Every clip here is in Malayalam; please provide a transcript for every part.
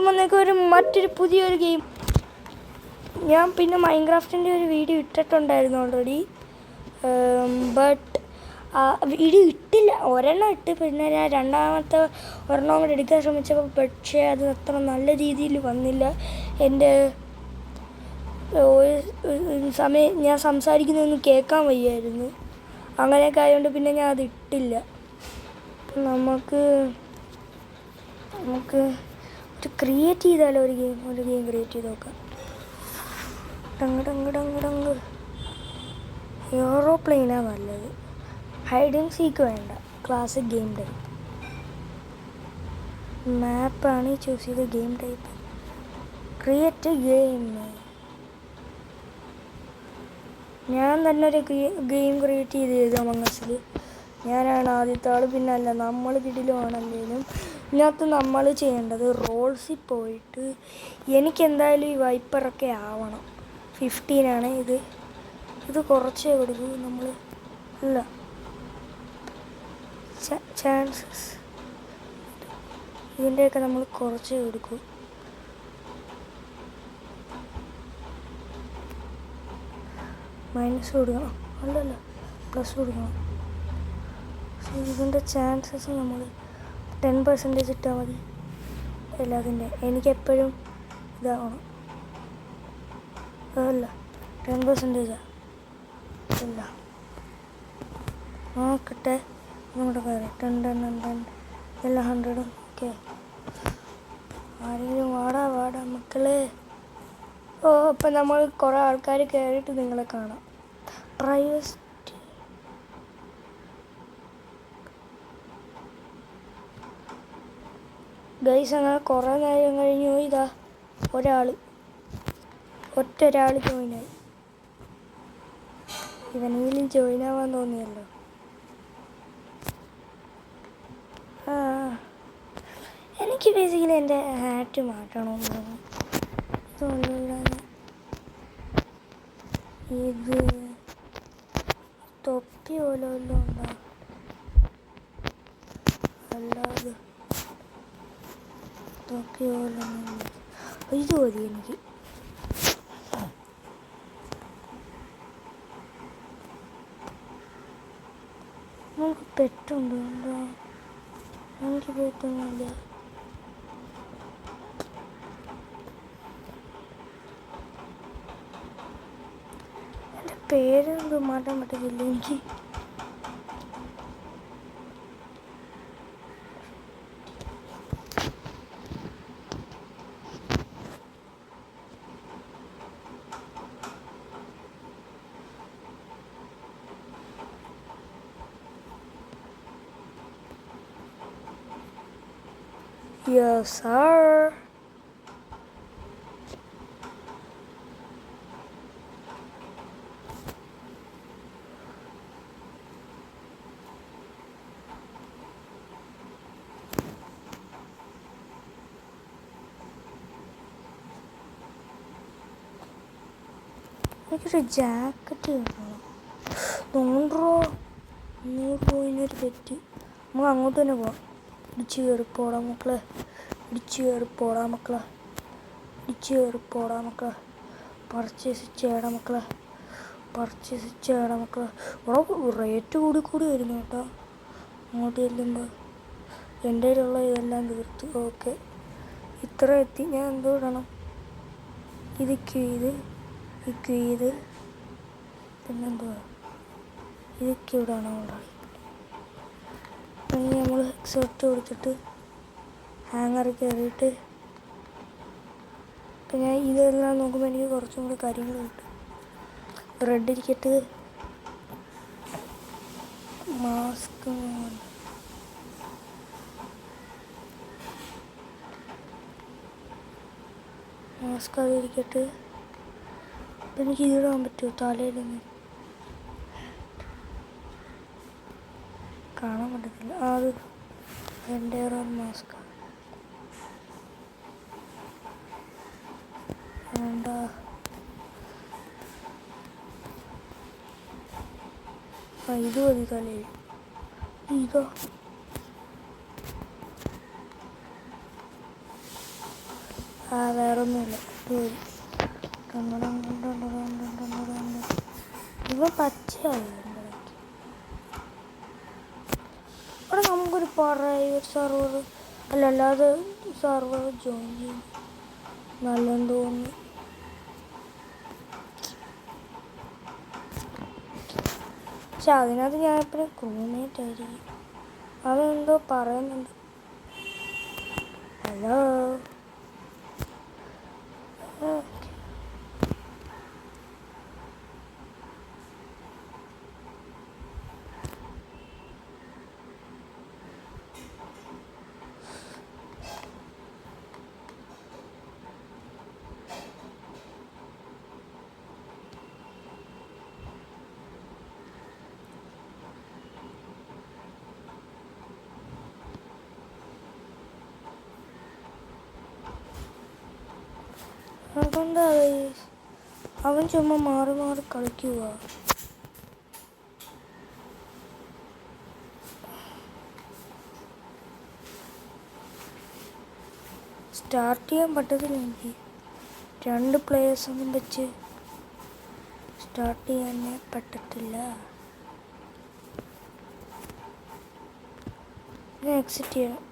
വന്നേക്ക് മറ്റൊരു പുതിയൊരു ഗെയിം. ഞാൻ പിന്നെ മൈൻക്രാഫ്റ്റിൻ്റെ ഒരു വീഡിയോ ഇട്ടിട്ടുണ്ടായിരുന്നു ഓൾറെഡി. ബട്ട് വീഡിയോ ഇട്ടില്ല, ഒരെണ്ണം ഇട്ട്. പിന്നെ ഞാൻ രണ്ടാമത്തെ ഒരെണ്ണം കൂടെ എടുക്കാൻ ശ്രമിച്ചപ്പോൾ പക്ഷേ അത് അത്ര നല്ല രീതിയിൽ വന്നില്ല. എൻ്റെ സമയം ഞാൻ സംസാരിക്കുന്നതൊന്നും കേൾക്കാൻ വയ്യായിരുന്നു. അങ്ങനെയൊക്കെ ആയതുകൊണ്ട് പിന്നെ ഞാൻ അത് ഇട്ടില്ല. നമുക്ക് ഒരു ക്രിയേറ്റ് ചെയ്താലോ, ഒരു ഗെയിം ക്രിയേറ്റ് ചെയ്ത് നോക്കാം. ഡങ് എയ്റോപ്ലെയിനാണ് നല്ലത്. ഹൈഡ് ആൻഡ് സീക്ക് വേണ്ട, ക്ലാസിക് ഗെയിം ടൈപ്പ്. മാപ്പാണ് ചൂസ് ചെയ്ത ഗെയിം ടൈപ്പ്. Create game. ഞാൻ തന്നെ ഒരു ഗെയിം ക്രിയേറ്റ് ചെയ്തു അമംഗ് അസിൽ. ഞാനാണ് ആദ്യത്തെ ആൾ. പിന്നെ അല്ല, നമ്മൾ കിടിലുമാണെങ്കിലും ഇതിനകത്ത് നമ്മൾ ചെയ്യേണ്ടത് റോൾസിൽ പോയിട്ട് എനിക്കെന്തായാലും ഈ വൈപ്പറൊക്കെ ആവണം. 15 ഇത് കുറച്ചേ കൊടുക്കൂ. നമ്മൾ അല്ല ചാൻസസ് ഇതിൻ്റെയൊക്കെ നമ്മൾ കുറച്ചേ കൊടുക്കൂ. മൈനസ് കൊടുക്കണം, അല്ലല്ല പ്ലസ് കൊടുക്കണം. ഇതിൻ്റെ ചാൻസസ് നമ്മൾ 10% ഇട്ടാൽ മതി എല്ലാത്തിൻ്റെ. എനിക്കെപ്പോഴും ഇതാവണം. അതല്ല 10% ഇല്ല. നോക്കട്ടെ, നമ്മുടെ കാര്യം 10 എല്ലാം 100. ഓക്കെ, ആരെങ്കിലും വാടാ മക്കളെ. ഓ, അപ്പം നമ്മൾ കുറേ ആൾക്കാർ കയറിയിട്ട് നിങ്ങളെ കാണാം. പ്രൈവസി ഗൈസ്, അങ്ങനെ കുറേ നേരം കഴിഞ്ഞു. ഇതാ ഒറ്റൊരാൾ ജോയിനായി. ഇവനെങ്കിലും ജോയിനാവാൻ തോന്നിയല്ലോ. എനിക്ക് ബേസിക്കലി എൻ്റെ ഹാറ്റ് മാറ്റണമെന്ന് തോന്നുന്നു. ഇത് തൊപ്പി പോലെ വല്ലതും ഉണ്ടാകും, അല്ലാതെ തൊപ്പി പോലെ ഇത് മതി എനിക്ക്. നമുക്ക് പെറ്റുണ്ട്, എന്താ എനിക്ക് പെട്ടൊന്നുമില്ല. എൻ്റെ പേരെന്ത് മാറ്റാൻ പറ്റത്തില്ല എനിക്ക്. Yes, sir. എനിക്കൊരു ജാക്കറ്റ് കിട്ടണം. 100 രൂപ തെറ്റി. നമുക്ക് അങ്ങോട്ട് തന്നെ പോവാം. ഇടിച്ച് കയറിപ്പോടാ മക്കളെ. പർച്ചേസ് ചെയ്യടാ മക്കളെ. ഇവിടെ റേറ്റ് കൂടി വരുന്നു കേട്ടോ. അങ്ങോട്ട് ചെല്ലുമ്പോൾ എൻ്റെ കയ്യിലുള്ള ഇതെല്ലാം തീർത്തു. ഓക്കെ, ഇത്ര എത്തി. ഞാൻ എന്തോ ഇടണം? ഇത് പിന്നെന്തുവാ? ഇതൊക്കെ ഇവിടെയാണോ ഉണ്ടായി? പിന്നെ നമ്മൾ എക്സെപ്റ്റ് കൊടുത്തിട്ട് ഹാങ്ങറിൽ കയറിയിട്ട് പിന്നെ ഇതെല്ലാം നോക്കുമ്പോൾ എനിക്ക് കുറച്ചും കൂടി കാര്യങ്ങൾ കിട്ടും. റെഡ് ഇരിക്കട്ട്, മാസ്ക് അതിരിക്കട്ട്. അപ്പം എനിക്ക് ഇതിടാൻ പറ്റുമോ? തലയിലൊന്നും കാണാൻ പറ്റത്തില്ല. അത് എൻ്റെ മാസ്ക് വേണ്ട. ഇത് മതി തലയിൽ. ഇതോ വേറൊന്നുമില്ല. ഇവ പച്ചയായി അവിടെ നമുക്കൊരു പ്രൈവറ്റ് സെർവർ അല്ലാതെ സെർവർ ജോയിൻ ചെയ്യും നല്ലെന്ന് തോന്നുന്നു. പക്ഷെ അതിനകത്ത് ഞാൻ എപ്പോഴും ക്രൂമേറ്റ് ആയിരിക്കും. അതെന്തോ പറയുന്നുണ്ട്. ഹലോ അതെന്താ അവൻ ചുമ്മാ മാറി മാറി കളിക്കുക. സ്റ്റാർട്ട് ചെയ്യാൻ പറ്റത്തില്ല എനിക്ക്. 2 പ്ലേയേഴ്സൊന്നും വെച്ച് സ്റ്റാർട്ട് ചെയ്യാനേ പറ്റത്തില്ല. ഞാൻ എക്സിറ്റ് ചെയ്യണം.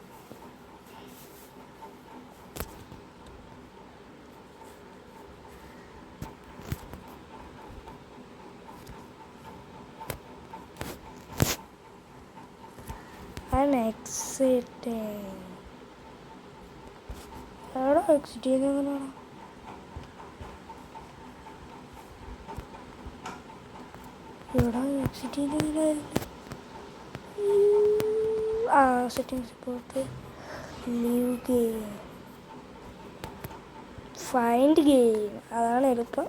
I'm exiting. എവിടെ എക്സിറ്റ് ചെയ്യുന്നതെങ്ങനെയാണ്? ഇവിടെ എക്സിറ്റ് ചെയ്യുന്നതെങ്ങനെയായിരുന്നു? സെറ്റിംഗ്സ് പോയിട്ട് ലീവ് ഗെയിം, ഫൈൻഡ് ഗെയിം, അതാണ് എളുപ്പം.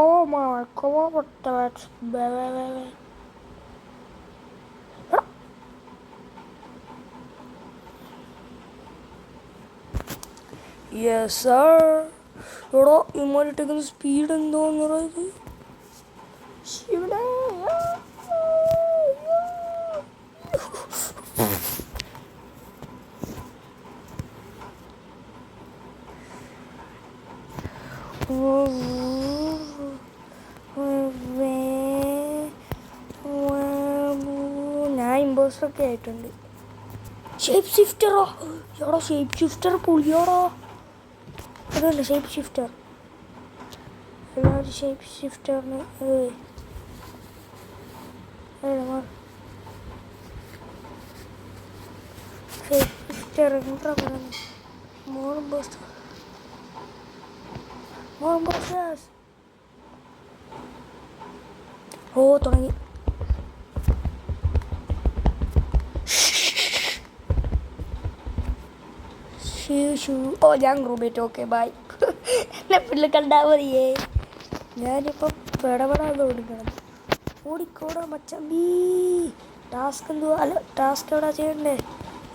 Oh my god, that's bad. Yes sir. എടോ ഇമ്മോട്ടിക്കുന്ന സ്പീഡ് എന്തോന്ന് പറയുന്നത്? ഞാൻ ഇമ്പോസ്റ്ററൊക്കെ ആയിട്ടുണ്ട്. ഷേപ്പ് ഷിഫ്റ്ററോ? എടോ ഷേപ്പ് ഷിഫ്റ്റർ പുളിയോടോ. അതല്ല ഷേപ്പ് ഷിഫ്റ്റർ. എല്ലാവരും ഷേപ്പ് ഷിഫ്റ്ററിന് ഷേപ്പ് ഷിഫ്റ്റർ എന്താ പറയുന്നത്? More impostors. ഓ തുടങ്ങി. ഓ ഞാൻ ഗ്രൂമേറ്റ്. Okay bye. എന്നെ പിള്ളേ കണ്ടാൽ മതിയേ. ഞാനിപ്പോൾ പെടപെടാതെ ഓടിക്കണം. ഓടിക്കോടാ മച്ചമ്പി. ടാസ്ക് എന്തുവാ? അല്ല ടാസ്ക് എവിടാ ചെയ്യണ്ടേ?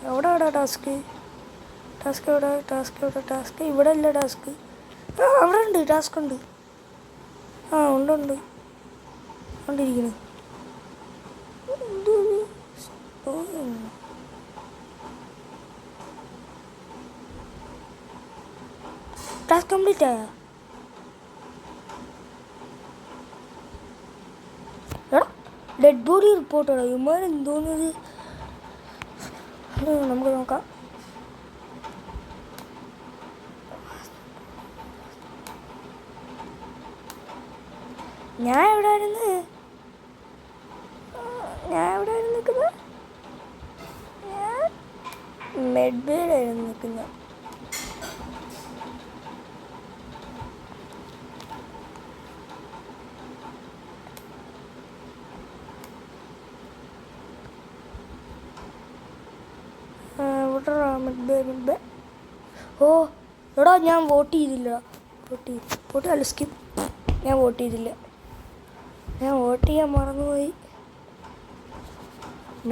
എവിടെ ടാസ്ക്? ടാസ്ക് എവിടെ? ടാസ്ക് ഇവിടെ അല്ല. ടാസ്ക് അവിടെ ഉണ്ട്. ടാസ്ക് ഉണ്ട്. ഉണ്ട് കൊണ്ടിരിക്കുന്നു. ടാസ്ക് കംപ്ലീറ്റ് ആയോ? എടാ ഡെഡ് ബോഡി റിപ്പോർട്ടാണോ? ഇമാർ എന്തോന്നത്? നമുക്ക് നോക്കാം. ഞാൻ എവിടെയായിരുന്നു നിൽക്കുന്നത്? ഞാൻ മെഡ്ബേയിലായിരുന്നു നിൽക്കുന്നത്. ഓ എടാ ഞാൻ വോട്ട് ചെയ്തില്ല. അല്ല സ്കിപ്പ്. ഞാൻ വോട്ട് ചെയ്തില്ല. ഞാൻ വോട്ട് ചെയ്യാൻ മറന്നുപോയി.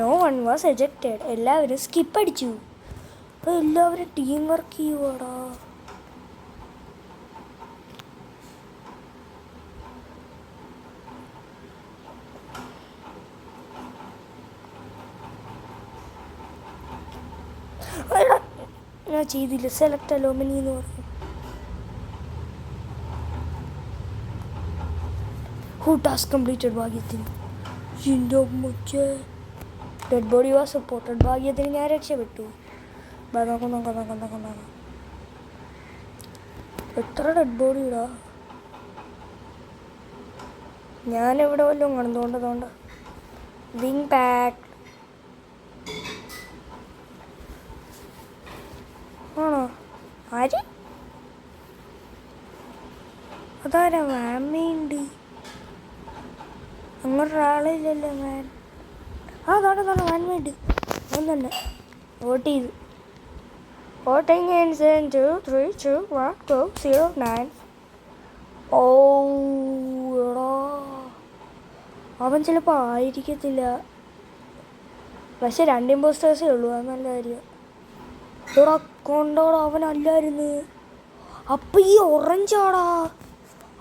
No one was ejected. എല്ലാവരും സ്കിപ്പ് അടിച്ചു. അപ്പോൾ എല്ലാവരും ടീം വർക്ക് ചെയ്യുവാടാ. ഞാൻ ചെയ്തില്ല. സെലക്ട് അലോമനി എന്ന് പറഞ്ഞു. ടാസ്ക് കംപ്ലീറ്റഡ് ഭാഗ്യത്തിന്. Dead body was supported. ഭാഗ്യത്തിന് ഞാൻ രക്ഷപ്പെട്ടു. നോക്കാം. എത്ര ഡെഡ് ബോഡി ഇടാ? ഞാനെവിടെ വല്ലതും കാണുന്നതുകൊണ്ട് വിങ് പാക്ക് ആണോ? ആര്? അതാരാ? വാമയുണ്ട്. അങ്ങനൊരാളില്ലല്ലോ വാൻ. അതാണ് വാൻമേഡ്. അവൻ തന്നെ വോട്ട് ചെയ്തു. Voting in 2 3 2 1 go 0 9. ഓ എടാ, അവൻ ചിലപ്പോൾ ആയിരിക്കത്തില്ല. പക്ഷെ 2 ഇമ്പോസ്റ്റേഴ്സേ ഉള്ളൂ. അത് നല്ല കാര്യം. എടാ കൊണ്ടോടാ, അവനല്ലായിരുന്നു. അപ്പം ഈ ഓറഞ്ചാടാ.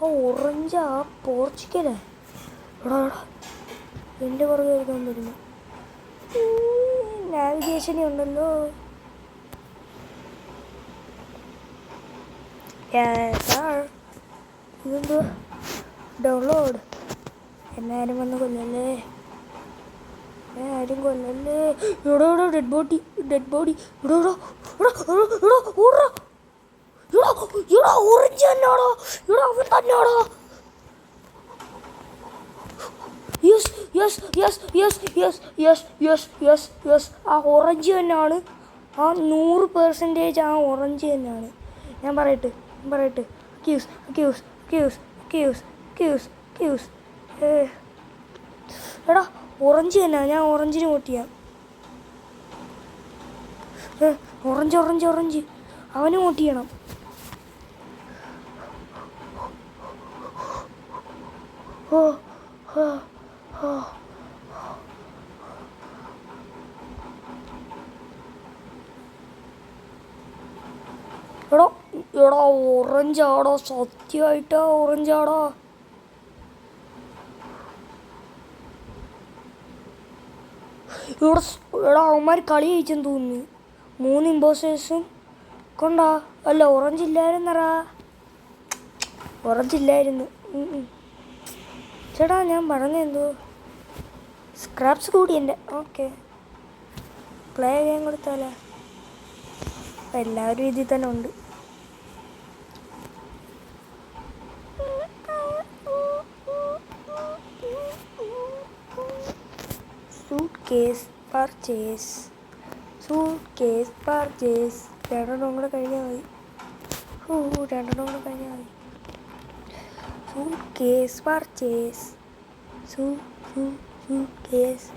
ആ ഓറഞ്ചാ പോർച്ചുഗലേ. എടാ എൻ്റെ പുറകെ എഴുതാൻ വരുന്നു. നാവിഗേഷനേ ഉണ്ടല്ലോ. ഇതെന്തോ ഡൗൺലോഡ്. എന്നാരും വന്ന് കൊല്ലല്ലേ. ആരും കൊല്ലല്ലേ. ഇവിടെ ഡെഡ് ബോഡി. ഓറഞ്ച് തന്നെയാണോ? അവൻ തന്നെയാണോ? യെസ്. ആ ഓറഞ്ച് തന്നെയാണ്. ആ 100% ആ ഓറഞ്ച് തന്നെയാണ്. ഞാൻ പറയട്ടെ. എടാ ഓറഞ്ച് തന്നെയാണ്. ഞാൻ ഓറഞ്ചിന് വോട്ട് ചെയ്യാം. ഓറഞ്ച് അവന് വോട്ട് ചെയ്യണം. എടാ ഓറഞ്ചാടോ, സത്യമായിട്ടാ ഓറഞ്ചാടോ. എടാ അവന്മാർ കളി ജയിച്ചെന്ന് തോന്നുന്നു. 3 ഇമ്പോസ്റ്റേഴ്സും കൊണ്ടാ. അല്ല ഓറഞ്ച് ഇല്ലായിരുന്നറാ. ഓറഞ്ച് ഇല്ലായിരുന്നു. ചേട്ടാ ഞാൻ പറഞ്ഞെന്തോ സ്ക്രാപ്സ് കൂടി എൻ്റെ. ഓക്കെ പ്ലേ ചെയ്യാൻ കൊടുത്താലേ. എല്ലാവരും ഇതിൽ തന്നെ ഉണ്ട്. Suitcase purchase. 2 കൂടെ കഴിഞ്ഞാൽ മതി. Suitcase purchase. സൂട്ട്കേസ്.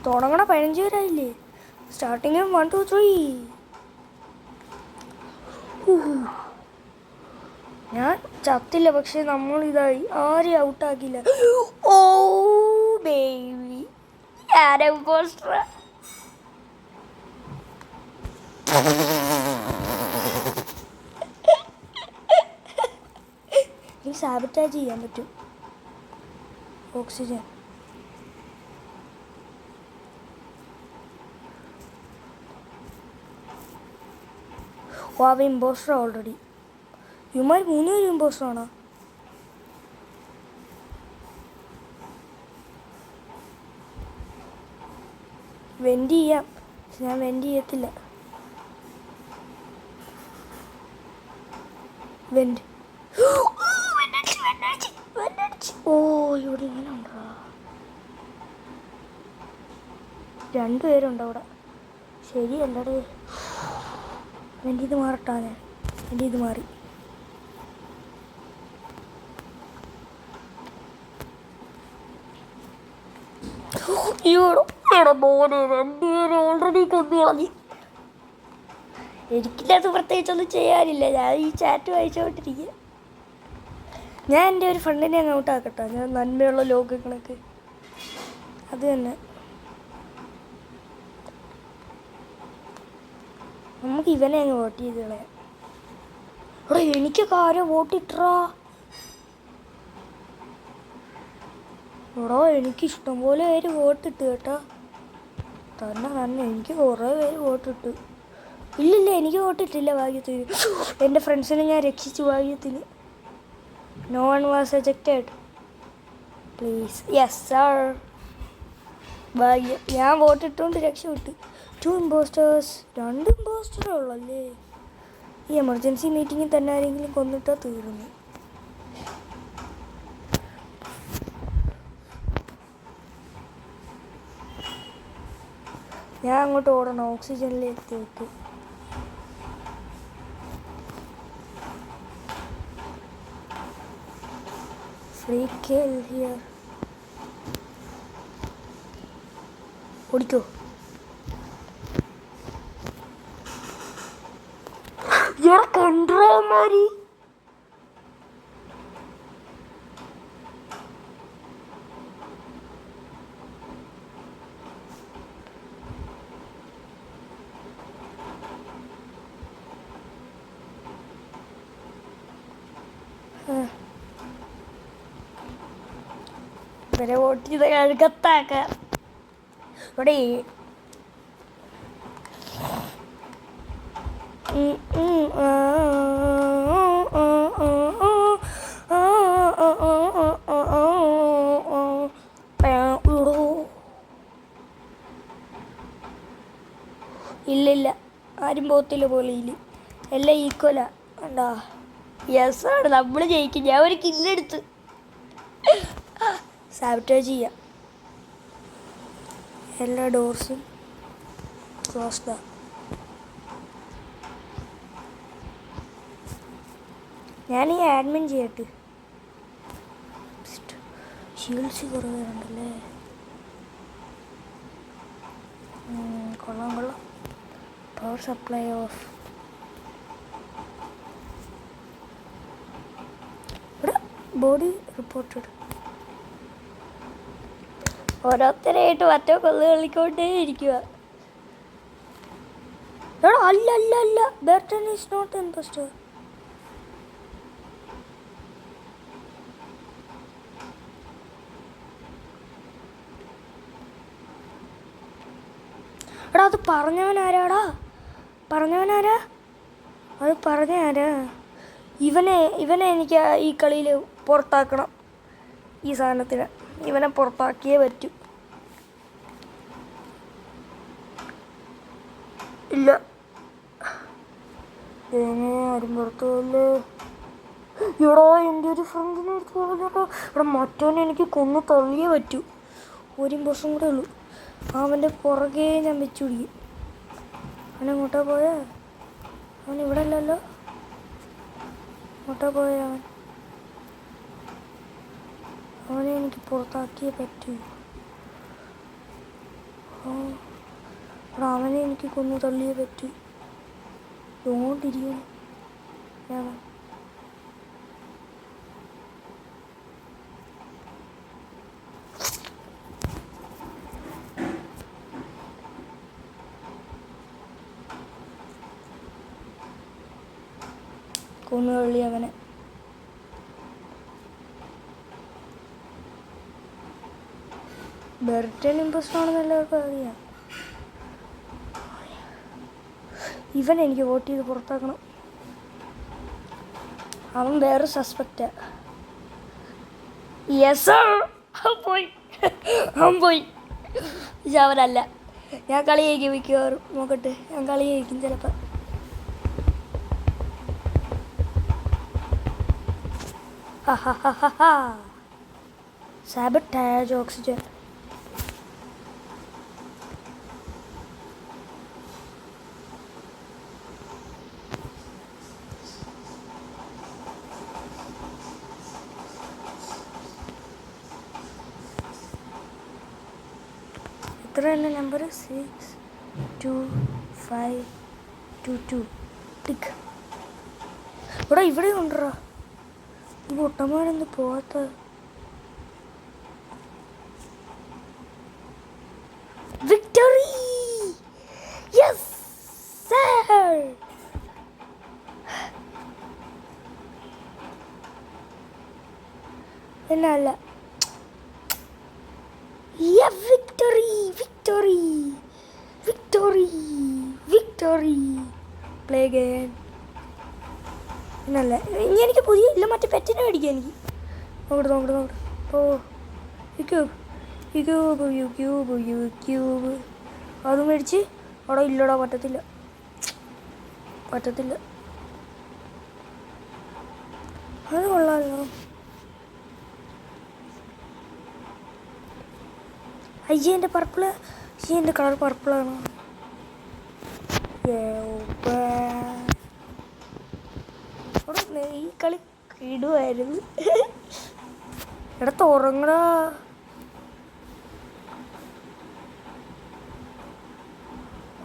തുടങ്ങണ 15 പേരായില്ലേ. സ്റ്റാർട്ടിങ് 1 2 3. ഞാൻ ചത്തില്ല, പക്ഷെ നമ്മളിതായി. ആരെയും ഔട്ടാക്കില്ല. ഓ ബേബി എനിക്ക് സാബിറ്റാജ് ചെയ്യാൻ പറ്റും. Oxygen impostor already. ഇവന്മാർ 3 പേരും ഇമ്പോസ്റ്ററാണോ? വെൻറ്റ് ചെയ്യാം. ഞാൻ വെൻറ്റ് ചെയ്യത്തില്ല. വെൻറ്റ്. ഓ ഇവിടെ ഇങ്ങനെ ഉണ്ടോ? 2 പേരുണ്ട് അവിടെ. ശരിയല്ലടേ. എൻ്റെ ഇത് മാറട്ടാ. എൻ്റെ ഇത് മാറി. ഓൾറെഡി കൊണ്ടുകളഞ്ഞു. എനിക്കില്ലാത്ത പ്രത്യേകിച്ചൊന്നും ചെയ്യാനില്ല. ഞാൻ ഈ ചാറ്റ് വായിച്ചോണ്ടിരിക്കുക. ഞാൻ എൻ്റെ ഒരു ഫ്രണ്ടിനെ അങ്ങ് ഔട്ടാക്കട്ടെ. ഞാൻ നന്മയുള്ള ലോക കണക്ക് അത് തന്നെ. നമുക്ക് ഇവനെ അങ്ങ് വോട്ട് ചെയ്ത് കളയാം. എടാ എനിക്കൊക്കെ ആരോ വോട്ടിട്ടാ. എടാ എനിക്ക് ഇഷ്ടംപോലെ പേര് വോട്ടിട്ട് കേട്ടോ. തന്നെ എനിക്ക് കുറേ പേര് വോട്ടിട്ട്. ഇല്ലില്ല, എനിക്ക് വോട്ടിട്ടില്ല ഭാഗ്യത്തിന്. എൻ്റെ ഫ്രണ്ട്സിനെ ഞാൻ രക്ഷിച്ചു ഭാഗ്യത്തിന്. No one was ejected please. Yes sir. ഭാഗ്യം, ഞാൻ വോട്ടിട്ടുകൊണ്ട് രക്ഷപ്പെട്ടു. 2 ഇമ്പോസ്റ്റേഴ്സ്, 2 ഇമ്പോസ്റ്ററേ ഉള്ളല്ലേ. ഈ എമർജൻസി മീറ്റിങ്ങിൽ തന്നെ ആരെങ്കിലും കൊന്നിട്ടാ തീർന്നു. ഞാൻ അങ്ങോട്ട് ഓടണം, ഓക്സിജനിലേക്ക് വെക്കും. Free kill here. ഓടിക്കോ. കണ്ടാമാരി ഇവരെ വോട്ട് ചെയ്ത കഴുകത്താക്ക. ഇവിടെ ഇല്ലില്ല, ആരും പോത്തില്ല പോളിയിൽ. എല്ലാം ഈക്വലാ കണ്ടാ. യെസ്സാണ്, നമ്മൾ ജയിക്കും. ഞാൻ ഒരു കില്ലെടുത്ത് സാബിറ്റേജ് ചെയ്യാം. എല്ലാ ഡോർസും ക്ലോസ്ഡാ. ഞാൻ ഈ ആഡ്മിൻ ചെയ്യട്ടെ. ഷീൽഡ്സ് കുറവുണ്ടല്ലേ. കൊള്ളാം കൊള്ളാം. Power supply of. ഇവിടെ ബോഡി റിപ്പോർട്ടഡ്. ഓരോരുത്തരായിട്ട് മറ്റോ കൊള്ളു കളിക്കൊണ്ടേ ഇരിക്കുക. അല്ല അല്ല അല്ല, ബെർട്ടൺ ഈസ് നോട്ട് ഇമ്പോസ്റ്റർ. എടാ അത് പറഞ്ഞവനാരാടാ? പറഞ്ഞവനാരാ? അത് പറഞ്ഞ ആരാ? ഇവനെ എനിക്ക് ഈ കളിയിൽ പുറത്താക്കണം. ഈ സാധനത്തിന് ഇവനെ പുറത്താക്കിയേ പറ്റൂ. ഇല്ല, ആരും പുറത്തു പോകല്ലേ. ഇവിടെ എൻ്റെ ഒരു ഫ്രണ്ടിനെ എടുത്ത് പോകല്ലോ. ഇവിടെ മറ്റവനെ എനിക്ക് കൊന്നു തള്ളിയേ പറ്റൂ. ഒരു ദിവസം കൂടെ ഉള്ളൂ. അവൻ്റെ പുറകെ ഞാൻ വെച്ചു പിടിക്കും. അവനെങ്ങോട്ടാ പോയാ? അവൻ ഇവിടെ അല്ലല്ലോ. അങ്ങോട്ടാ പോയാ അവനെ എനിക്ക് പുറത്താക്കിയേ പറ്റൂ. അവിടെ അവനെ എനിക്ക് കൊന്നു തള്ളിയേ പറ്റൂ. തോണ്ടിരിക്കും ഞാൻ. കൊന്നുതള്ളി അവനെ. ബെർട്ടൺ ഇമ്പോസ്റ്റർ ആണെന്ന് എല്ലാവർക്കും അറിയാം. ഇവൻ എനിക്ക് വോട്ട് ചെയ്ത് പുറത്താക്കണം. അവൻ വേറെ സസ്പെക്റ്റാ. യെസ് പോയി, അവൻ പോയി. പക്ഷെ അവനല്ല. ഞാൻ കളി ജയിക്കും മിക്കവാറും. നോക്കട്ടെ, ഞാൻ കളി ജയിക്കും ചിലപ്പോൾ. Sabotage oxygen. എത്ര തന്നെ നമ്പർ? 62522 ടിക്ക്. ഇവിടെ ഉണ്ടോ? ഈ പൊട്ടന്മാരെന്ത് പോവാത്ത? വിക്ടറി! Yes sir! എന്നല്ല, പിന്നല്ല ഇനി എനിക്ക് പുതിയ ഇല്ല മറ്റേ പെറ്റിനെ മേടിക്കാം എനിക്ക്. നോക്കട്ടെ ഓ U cube U cube U cube U cube അത് മേടിച്ച് അവിടെ ഇല്ലടാ പറ്റത്തില്ല. അത് കൊള്ളാമല്ലോ. അയ്യേ എൻ്റെ പർപ്പിള് എൻ്റെ കളർ പർപ്പിളാണ്. ഈ കളി ഇടുമായിരുന്നു. എടാ തുറങ്ങടാ.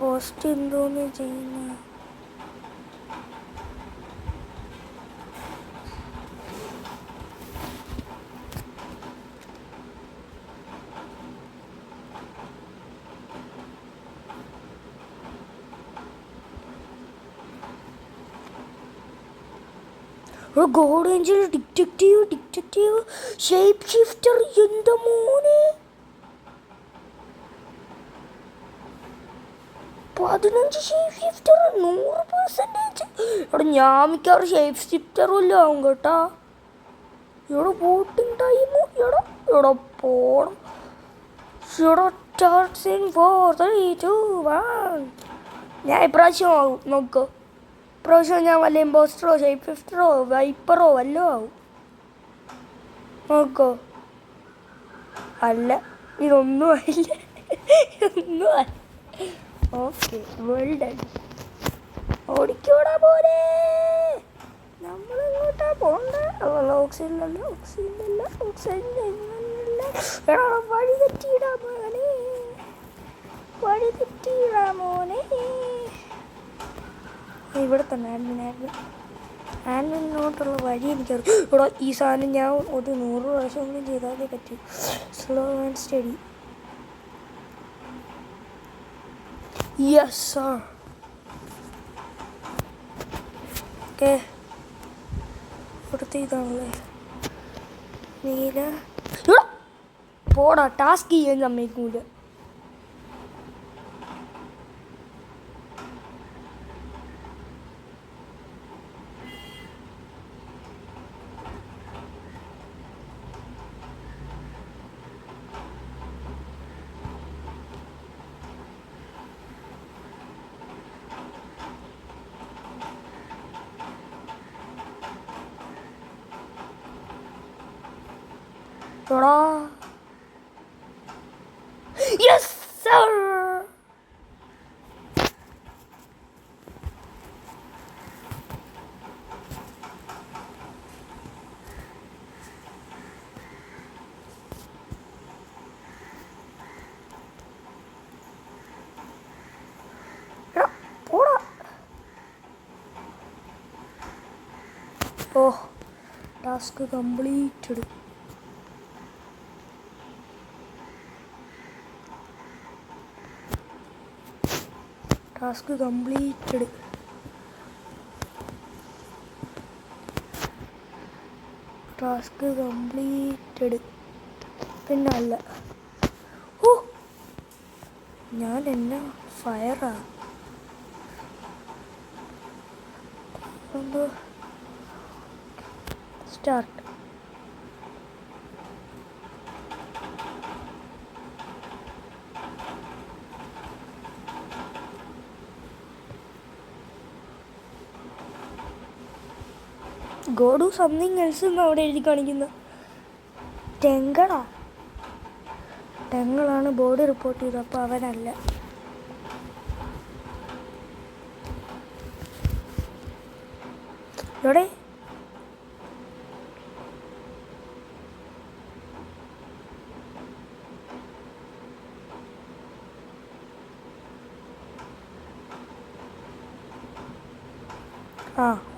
ഹോസ്റ്റ് എന്തോന്ന് ചെയ്യുന്ന God Angel detective shape shifter എന്താ മോനെ 15 ഷേപ്പ് ഷിഫ്റ്റർ 100%. ഇവിടെ ഞാൻ മിക്കവാറും ഷേപ്പ് ഷിഫ്റ്ററും ഇല്ല ആവും കേട്ടാ. ഇവിടെ വോട്ടിംഗ് ടൈം ഇവിടെ പോണം. ഇവിടെ 4 3 2 1 ഞാൻ ഇപ്രാവശ്യം ആവും നോക്കോ. ഇപ്രാവശ്യം ഞാൻ വല്ല ഇമ്പോസ്റ്ററോ ഷേപ്പ് ഷിഫ്റ്ററോ വൈപ്പറോ വല്ലതും ആവും നോക്കോ. അല്ല ഇതൊന്നും ആയില്ല. ഓക്കെ വേൾഡ് ഓടിക്കോടാ പോലെ. നമ്മളിങ്ങോട്ടാ പോണ്ട. ഓക്സിജനിലല്ല വഴി തെറ്റിയിടാ മോനെ. ഇവിടെ തന്നെ ആൻഡിനോട്ടുള്ള വഴി എനിക്കറിയാം. ഇവിടെ ഈ സാധനം ഞാൻ ഒരു 100 പ്രാവശ്യം ചെയ്താലേ പറ്റൂ. Slow and steady. Yes sir. Okay ഇവിടുത്തെ ഇതാണല്ലേ നീല. പോടാ ടാസ്ക് ചെയ്യാൻ സമ്മതിക്കൂല. Yes sir. ഓ ടാസ്ക് കംപ്ലീറ്റഡ്. Task completed. പിന്നല്ല ഓ ഞാൻ എന്നാ ഫയറാ. Start. Go do something else എന്ന് അവിടെ എഴുതി കാണിക്കുന്നത്. ടെങ്കളാണ് ബോഡി റിപ്പോർട്ട് ചെയ്തത്. അപ്പോൾ അവനല്ല. ഇവിടെ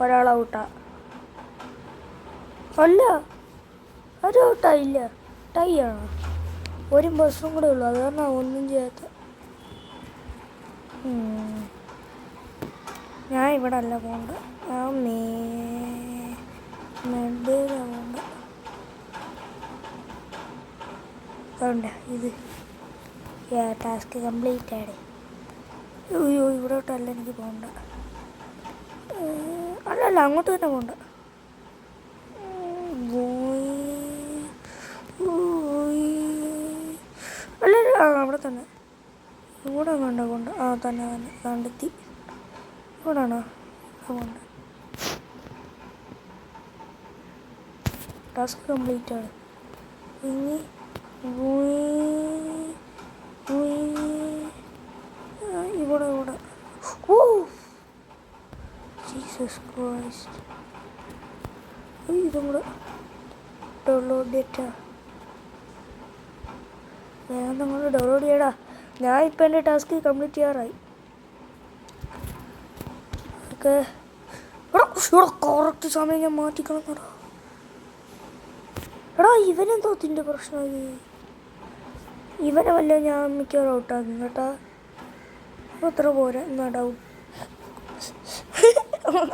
ഒരാൾ ഔട്ടാ. അല്ല ഒരു ഔട്ടായില്ല. ടൈ ആണ്. ഒരു ബസ്സും കൂടെ ഉള്ളു. അത് കാരണം ഒന്നും ചെയ്യാത്ത. ഞാൻ ഇവിടെ അല്ല പോകണ്ട. ഞാൻ മെഡിലാണ് പോകണ്ട. അതുകൊണ്ട് ഇത് ടാസ്ക് കംപ്ലീറ്റ് ആടെ. അയ്യോ ഇവിടോട്ടല്ല എനിക്ക് പോകണ്ട. അല്ല അല്ല അങ്ങോട്ട് തന്നെ പോകണ്ട. അല്ല അവിടെ തന്നെ ഇവിടെ വേണ്ട കൊണ്ട് തന്നെ കണ്ടെത്തി. ഇവിടാണോ പോകണ്ട? ടാസ്ക് കംപ്ലീറ്റ് ആണ്. ഇനി ഇവിടെ ഓ ജീസസ് ക്രൈസ്റ്റ്. ഇതും കൂടെ ഡൗൺലോഡ് ഡേറ്റ വേഗം നിങ്ങൾ ഡൗൺലോഡ് ചെയ്യടാ. ഞാൻ ഇപ്പം എൻ്റെ ടാസ്ക് കംപ്ലീറ്റ് ചെയ്യാറായി. ഓക്കെ കറക്റ്റ് സമയം ഞാൻ മാറ്റിക്കളഞ്ഞടാ. എടാ ഇവനെന്തോ തിൻ്റെ പ്രശ്നമായി. ഇവനെ വല്ല ഞാൻ മിക്കവാറും ഔട്ടാക്കും കേട്ടാ. അപ്പോൾ അത്ര പോരാ എന്നാ ഡൗട്ട്.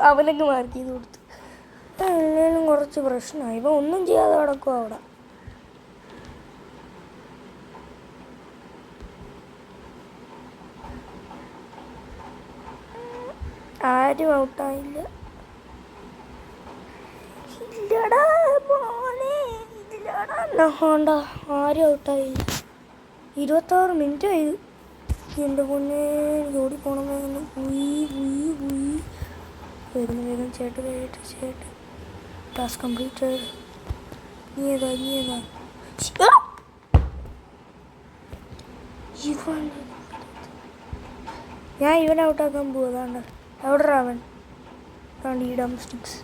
അവനൊക്കെ മാർക്ക് ചെയ്ത് കൊടുത്തു. എല്ലാവരും കുറച്ച് പ്രശ്നമായി. ഇവ ഒന്നും ചെയ്യാതെ കിടക്കും അവിടെ. ആരും ഔട്ടായില്ല. ഇല്ലടാ മോനെ ഇതിലടാ ഹോണ്ട ആരും ഔട്ടായില്ല. 26 മിനിറ്റ് ആയി. എൻ്റെ പൊന്നെ എനിക്ക് ഓടിപ്പോണം. വേഗം ചേട്ട് ടാസ്ക് കംപ്ലീറ്റ് ആയത്. നീ ഏതാ ഞാൻ ഇവനെ ഔട്ടാക്കാൻ പോവാതാണ്ട്. അവിടെ അവൻ ഈ ഡംസ്റ്റിക്സ്.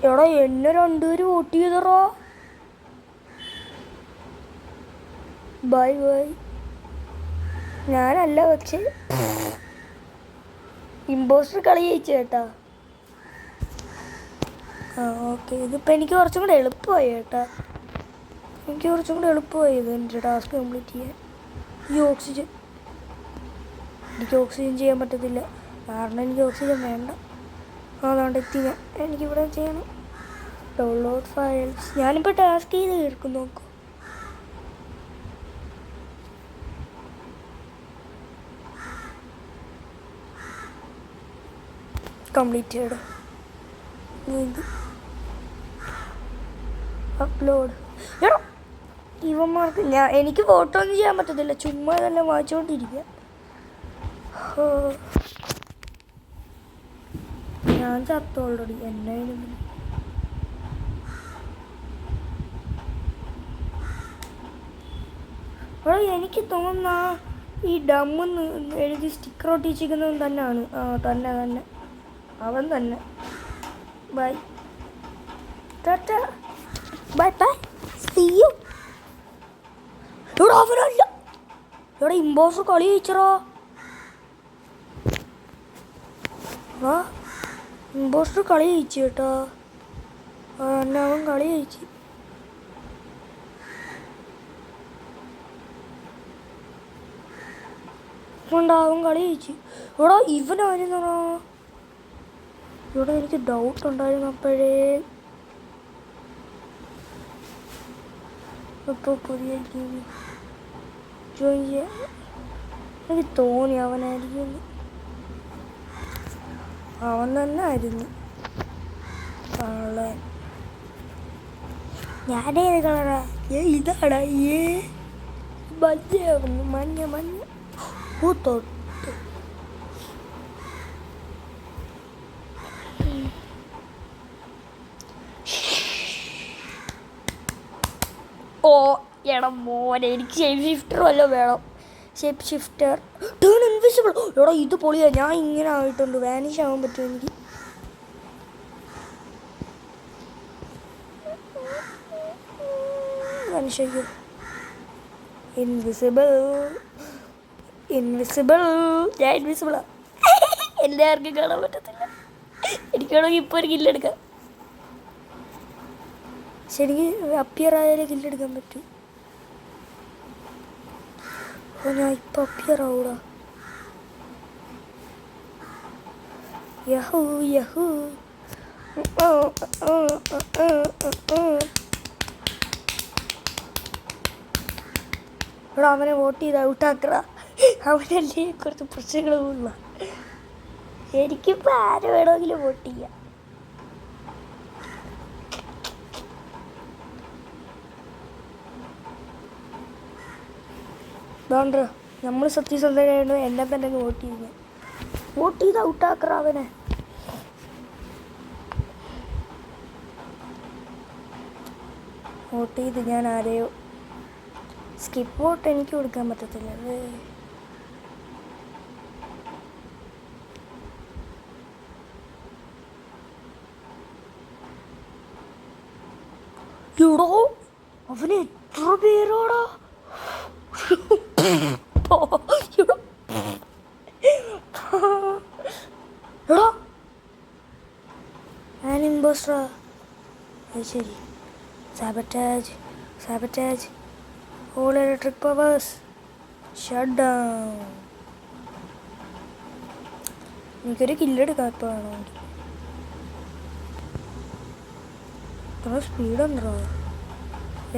എടാ എന്നെ 2 പേര് വോട്ട് ചെയ്തറോ. ബൈ ഞാനല്ല പക്ഷെ ഇമ്പോസ്റ്റർ കളി ജയിച്ചു കേട്ടാ. ഓക്കെ ഇതിപ്പോൾ എനിക്ക് കുറച്ചും കൂടെ എളുപ്പമായി കേട്ടാ. ഇത് എൻ്റെ ടാസ്ക് കംപ്ലീറ്റ് ചെയ്യാൻ. എനിക്ക് ഓക്സിജൻ ചെയ്യാൻ പറ്റത്തില്ല കാരണം എനിക്ക് ഓക്സിജൻ വേണ്ട. അതുകൊണ്ട് എത്തി ഞാൻ. എനിക്കിവിടെ ചെയ്യണം ഡൗൺലോഡ് ഫയൽസ്. ഞാനിപ്പോൾ ടാസ്ക് ചെയ്ത് തീർക്കും. നോക്കൂ കംപ്ലീറ്റഡ്. ഇത് അപ്ലോഡ്. എടോ ഇവന്മാർക്ക് എനിക്ക് ഫോട്ടോ ഒന്നും ചെയ്യാൻ പറ്റത്തില്ല. ചുമ്മാ തന്നെ വായിച്ചുകൊണ്ടിരിക്കുക. ഞാൻ ചത്തു ഓൾറെഡി. എന്നായാലും എനിക്ക് തോന്നുന്ന ഈ ഡമ്മെന്ന് എഴുതി സ്റ്റിക്കർ ഒട്ടിച്ചിരിക്കുന്നവൻ തന്നെയാണ്. തന്നെ അവൻ തന്നെ. Bye tata bye see you. ഇവിടെ അവനല്ല. ഇവിടെ ഇമ്പോസ്റ്റർ കളി ജയിച്ചറോ. ഇമ്പോസ്റ്റർ കളി ജയിച്ചു കേട്ടോ. എന്നെ അവൻ കളി ജയിച്ചു. അവൻ കളി ജയിച്ചു. ഇവിടെ ഇവനായിരുന്നോ. ഇവിടെ എനിക്ക് ഡൗട്ട് ഉണ്ടായിരുന്നു അപ്പോഴേ. ഇപ്പോൾ പുതിയ ഗെയിം ജോയിൻ ചെയ്യാൻ എനിക്ക് തോന്നി അവനായിരിക്കും. അവൻ തന്നെ ആയിരുന്നു. ഞാനേത് കളറാ? ഇതാടാ മഞ്ഞ തൊട്ട്. എടാ മോനെ എനിക്ക് ഷേപ്പ് ഷിഫ്റ്റർ വല്ലതും വേണം. Shape shifter turn invisible. എടാ ഇത് പൊളിയാ. ഞാൻ ഇങ്ങനെ ആയിട്ടുണ്ട്. വാനിഷ് ആവാൻ പറ്റും എനിക്ക്. Vanish invisible. ഞാൻ ഇൻവിസിബിളാ. എല്ലാവർക്കും കാണാൻ പറ്റത്തില്ല. എനിക്ക് വേണമെങ്കിൽ ഇപ്പോൾ ഒരു കില്ലെടുക്കാം. ശരിക്ക് അപ്പിയർ ആയാലേ കില്ലെടുക്കാൻ പറ്റൂ. അപ്പോൾ ഞാൻ ഇപ്പോൾ അപ്പിയർ ആവൂടാ. യഹൂ അവനെ വോട്ട് ചെയ്ത് ഔട്ടാക്കറ. അവനല്ലേ കുറച്ച് പ്രശ്നങ്ങളുള്ള. എനിക്കിപ്പോൾ ആര് വേണമെങ്കിലും വോട്ട് ചെയ്യാം. അതുകൊണ്ട് നമ്മൾ സത്യസന്ധരായിട്ട് എന്നെ തന്നെ വോട്ട് ചെയ്ത് ഔട്ടാക്കറ അവനെ. വോട്ട് ചെയ്ത് ഞാൻ ആരെയോ സ്കിപ്പ് വോട്ട് എനിക്ക് കൊടുക്കാൻ പറ്റത്തില്ല. എടോ അവന് എത്ര പേരോടാ. എടോ ഞാൻ ഇമ്പോസ്റ്ററാ. അത് ശരി. സാബറ്റാജ് all electric powers shut down. എനിക്കൊരു കില്ലെടുക്കാം. ഇപ്പോൾ വേണമെങ്കിൽ ഇത്ര സ്പീഡുണ്ടോ?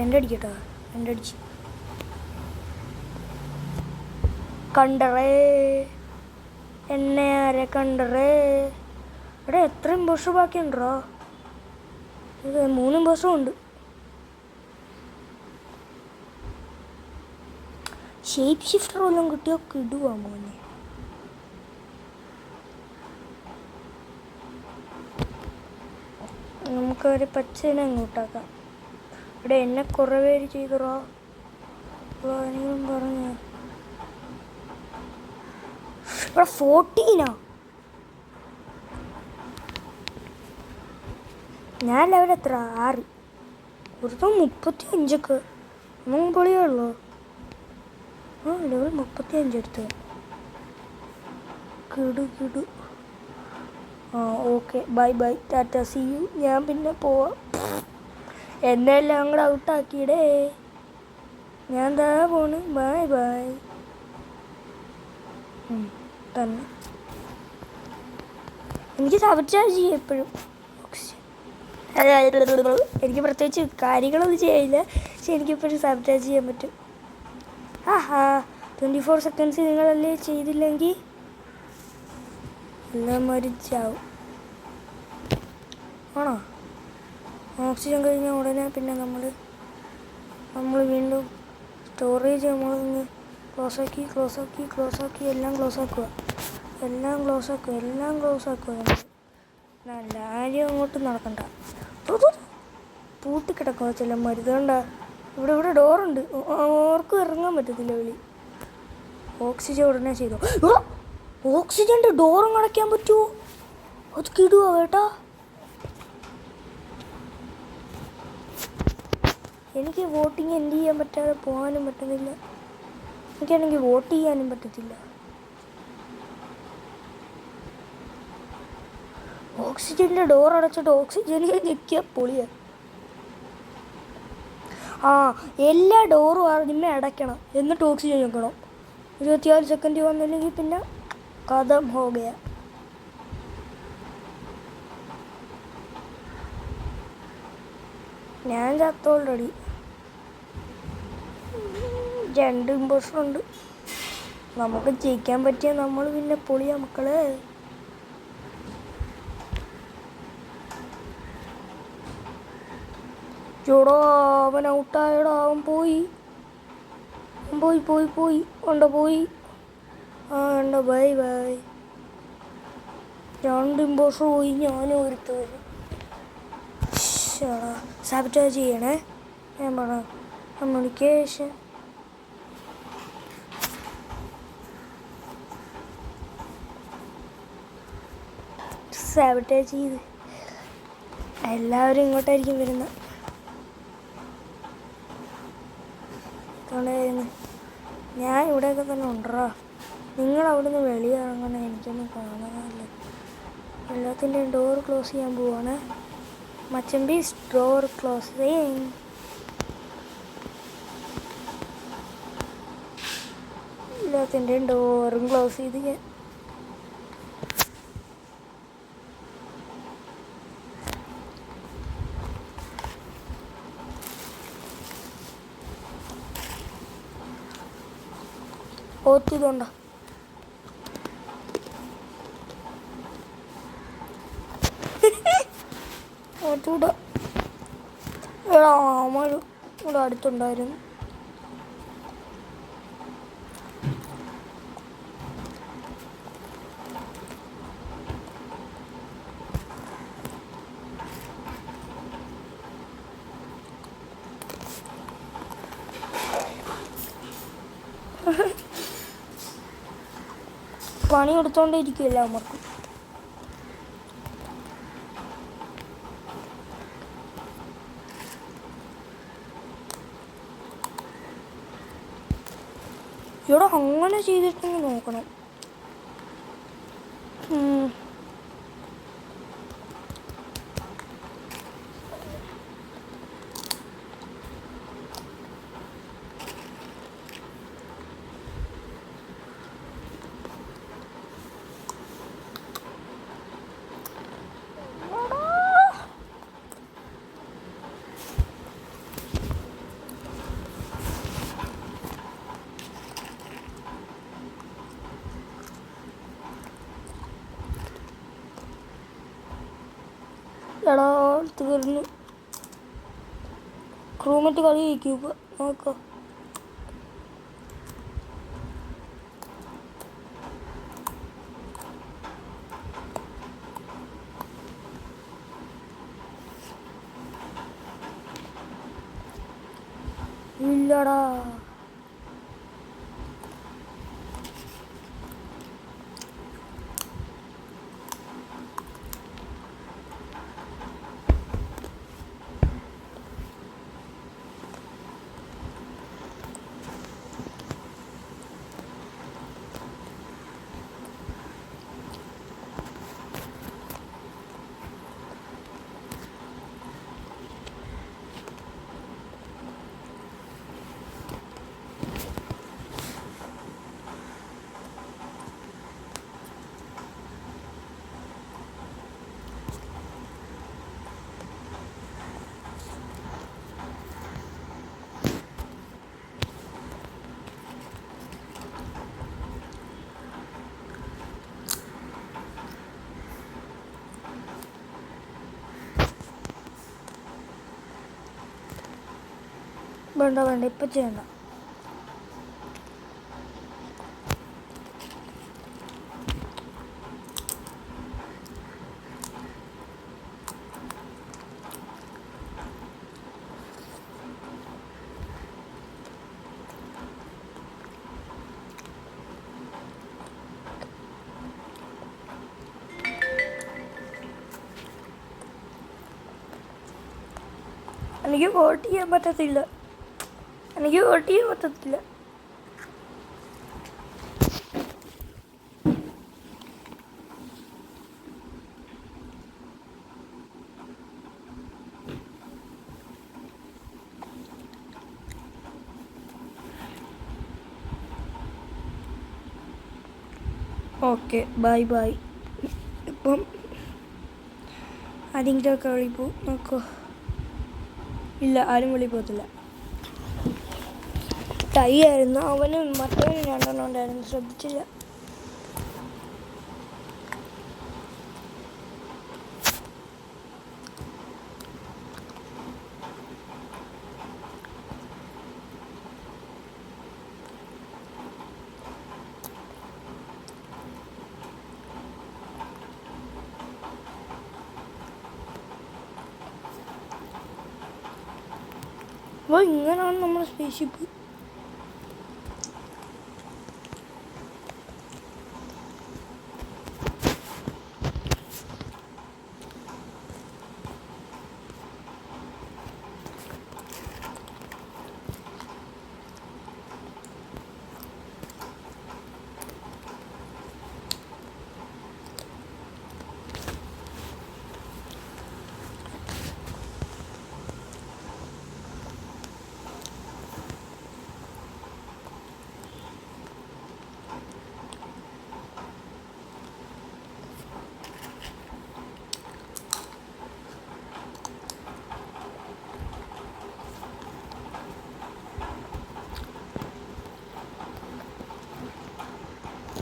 എൻ്റെ അടിക്കട്ടാ. എൻ്റെ അടിച്ച് കണ്ടറേ എന്നെ ആരെ കണ്ടറേ. ഇവിടെ എത്ര ഇമ്പോസ്റ്റർ ബാക്കിയുണ്ടോ? ഇത് 3 ഇമ്പോസ്റ്ററും ഉണ്ട്. ഷേപ്പ് ഷിഫ്റ്റർ വല്ലതും കിട്ടിയോ കിടുവാ മോനെ. നമുക്കൊരു പച്ചനെ അങ്ങോട്ടാക്കാം. ഇവിടെ എന്നെ കുറേ പേര് ചെയ്തറോ പറഞ്ഞു. ഇവിടെ 14 ഞാൻ ലെവൽ എത്ര 6. ഒരുത്തം 35 ഒന്നും പൊളിയുള്ളൂ. ലെവൽ 35 എടുത്ത് കിടു. ഓക്കെ ബൈ ടാറ്റ സി യു. ഞാൻ പിന്നെ പോവാം. എന്നെ എല്ലാം കൂടെ ഔട്ടാക്കിയിടേ. ഞാൻ എന്താ പോണ്. ബൈ തന്നെ. എനിക്ക് സബർചാർജ് ചെയ്യും എപ്പോഴും. എനിക്ക് പ്രത്യേകിച്ച് കാര്യങ്ങളൊന്നും ചെയ്യില്ല, പക്ഷെ എനിക്കെപ്പോഴും സബർചാർജ് ചെയ്യാൻ പറ്റും. 24 സെക്കൻഡ്സ് നിങ്ങളല്ലേ ചെയ്തില്ലെങ്കിൽ എല്ലാം മരിച്ചാവും. ആണോ? ഓക്സിജൻ കഴിഞ്ഞ ഉടനെ പിന്നെ നമ്മൾ വീണ്ടും സ്റ്റോറേജ് നമ്മളിന്ന് ക്ലോസ് ആക്കി എല്ലാം ക്ലോസ് ആക്കുക. നല്ല ആരും അങ്ങോട്ട് നടക്കണ്ട. പൂട്ടിക്കിടക്കുക ചില മരുന്നുണ്ട. ഇവിടെ ഡോറുണ്ട്. ഓർക്കും ഇറങ്ങാൻ പറ്റത്തില്ല വെളി. ഓക്സിജൻ ഉടനെ ചെയ്തോ. ഓക്സിജൻ്റെ ഡോറും അടയ്ക്കാൻ പറ്റുമോ? അത് കിടുവോ കേട്ടാ. എനിക്ക് വോട്ടിങ് എന്ത് ചെയ്യാൻ പറ്റാതെ പോകാനും പറ്റുന്നില്ല. എനിക്കാണെങ്കിൽ വോട്ട് ചെയ്യാനും പറ്റത്തില്ല. ഓക്സിജൻ്റെ ഡോർ അടച്ചിട്ട് ഓക്സിജനെ ഞെക്കിയാൽ പൊളിയാണ്. എല്ലാ ഡോറും ആദ്യമേ അടയ്ക്കണം, എന്നിട്ട് ഓക്സിജൻ ഞെക്കണം. 24 സെക്കൻഡ് വന്നില്ലെങ്കിൽ പിന്നെ കഥം ഹോഗയ. ഞാൻ ചത്ത ഓൾറെഡി. 2 ഇമ്പോസ്റ്ററുണ്ട്. നമുക്ക് ജയിക്കാൻ പറ്റിയ നമ്മൾ പിന്നെ പൊളിയാ മക്കളെ. ചോടോ അവൻ ഔട്ടായടോ. അവൻ പോയി. ഉണ്ടോ ബൈ 2 ഇമ്പോസ്റ്റർ പോയി. ഞാനും ഒരുത്ത് വരും. സാബറ്റാജ് ചെയ്യണേ. ഞാൻ പറഞ്ഞ കമ്മ്യൂണിക്കേഷൻ സാബറ്റാജ് ചെയ്ത് എല്ലാവരും ഇങ്ങോട്ടായിരിക്കും വരുന്നത്. ഞാൻ ഇവിടെയൊക്കെ തന്നെ ഉണ്ടോ. നിങ്ങൾ അവിടെ നിന്ന് വെളിയിറങ്ങണം. എനിക്കൊന്നും കാണാനില്ല. എല്ലാത്തിൻ്റെയും ഡോർ ക്ലോസ് ചെയ്യാൻ പോവാണ്. മച്ചമ്പീസ് ഡോർ ക്ലോസ് ചെയ്യും. എല്ലാത്തിൻ്റെയും ഡോറും ക്ലോസ് ചെയ്ത് ഞാൻ ഓത്തിതുണ്ട ഓത്തൂടെ എടാ അമ്മ ഇവിടെ അടുത്തുണ്ടായിരുന്നു. പണി കൊടുത്തോണ്ടിരിക്കില്ല നമുക്ക്. ഇവിടെ അങ്ങനെ ചെയ്തിട്ടെങ്കിൽ നോക്കണം. എടാ തീർന്നു. ക്രൂമറ്റ് കളി ജയിക്കും നോക്കാം. ഇല്ലടാ വേണ്ട വേണ്ട ഇപ്പം ചെയ്യണ്ട. എനിക്ക് വോട്ട് ചെയ്യാൻ പറ്റത്തില്ല. എനിക്ക് വോട്ട് ചെയ്യാൻ പറ്റത്തില്ല. Okay bye bye. ഇപ്പം ആരെങ്കിലുമൊക്കെ വെളി പോവും നോക്കോ. ഇല്ല ആരും വെളി പോകത്തില്ല. ടൈ ആയിരുന്നു. അവനും മറ്റവനും 2 എണ്ണം ഉണ്ടായിരുന്നു, ശ്രദ്ധിച്ചില്ല. അപ്പോൾ ഇങ്ങനെയാണ് നമ്മുടെ സ്പേസ്ഷിപ്പ്.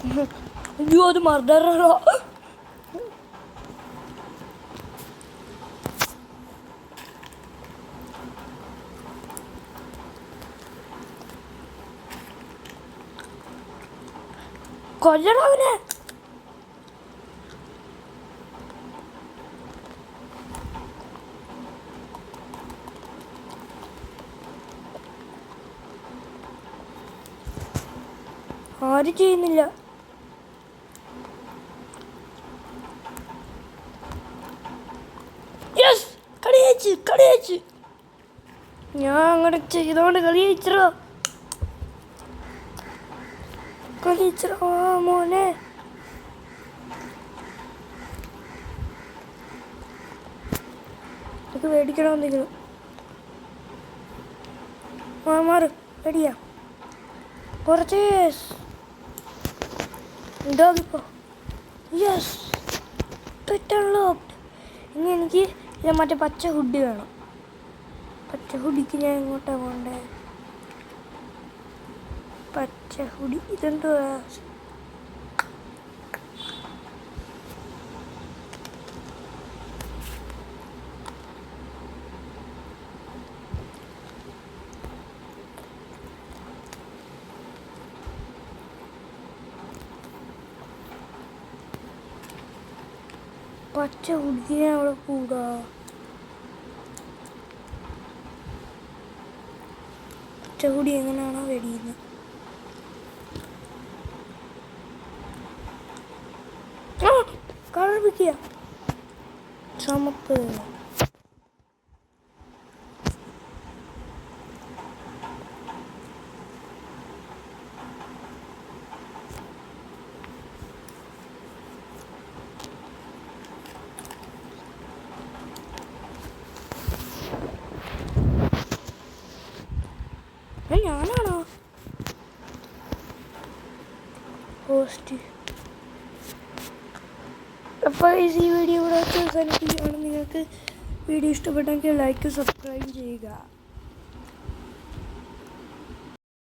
അയ്യോ അത് മർഡറോ. കൊല്ലണം അവനെ. ആരും ചെയ്യുന്നില്ല. യെസ്, കളി ജയിച്ച്. ഞാൻ അങ്ങോട്ട് ചെയ്തോണ്ട് കളി ജയിച്ചോ മോനെ. എനിക്ക് മേടിക്കണമെന്തെങ്കിലും. മാറ് റെഡിയാ. കുറച്ച് ഇതാക്കിപ്പോ. യെസ്, ഇനി എനിക്ക് മറ്റേ പച്ച ഹുഡി വേണം. പച്ച ഹുഡിക്ക് ഞാൻ എങ്ങോട്ടാണ് പോകണ്ടേ? പച്ച ഹുഡി ഇതെന്തുവാ? പച്ച ഹുഡിനെ അവിടെ കൂടാ. പച്ച ഹുഡി എങ്ങനെയാണോ വെടിയുന്നത്? കളർ പിടിക്കുക. ചുമപ്പ്. ഞാനാണോ പോസ്റ്റ്? അപ്പോൾ ഈ വീഡിയോ ഇവിടെ അവസാനിപ്പിക്കുകയാണ്. നിങ്ങൾക്ക് വീഡിയോ ഇഷ്ടപ്പെട്ടെങ്കിൽ ലൈക്ക് സബ്സ്ക്രൈബ് ചെയ്യുക.